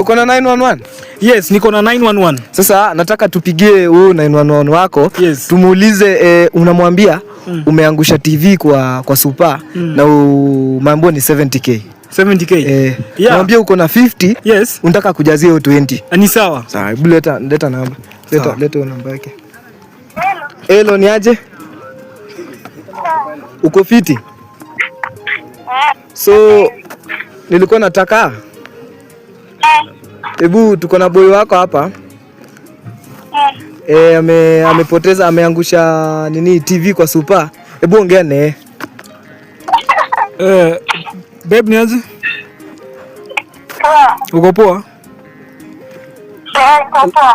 Uko na 911? Yes, niko na 911. Sasa nataka tupigie huyu 911 wako. Yes. Tumuulize unamwambia umeangusha TV kwa super na mambo ni 70k. 70k. Yeah. Mwambie uko na 50. Yes. Unataka kujazia 20. Ni sawa. Sawa, hebu leta namba. Leta namba yake. Hello, ni aje? Uko fiti? So nilikuwa nataka hebu tuko na boy wako hapa. Amepoteza, ameangusha nini TV kwa super. Hebu ongea naye. Babe, ni aje? Uko poa?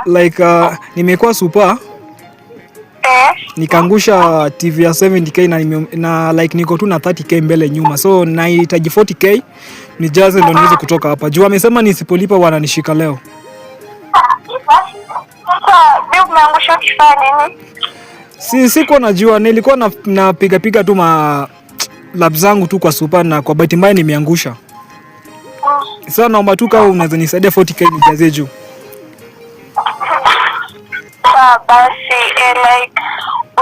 Like nimekuwa super. Nikaangusha TV ya 70k na like niko tu na 30k mbele nyuma. So nahitaji 40k nijaze ndo niweze kutoka hapa. Juu amesema nisipolipa wananishika leo. Siko najua, nilikuwa napiga tu lap zangu tu kwa super na kwa bahati mbaya nimeangusha. Sasa naomba tu kama unaweza nisaidia 40k nijaze juu. Basi like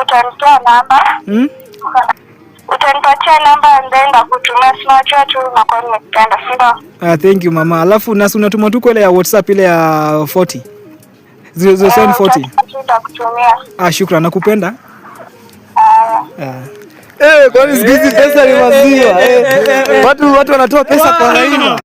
utanitoa namba. Utanipatia namba ndio kutumia snapchat tu na kwa nimekupenda sio? Thank you mama. Alafu na unatuma tu ile ya WhatsApp ile ya 40. 00740. Shukrani, nakupenda. Kwani siku hizi pesa ni maziwa. Watu wanatoa pesa kwa raia.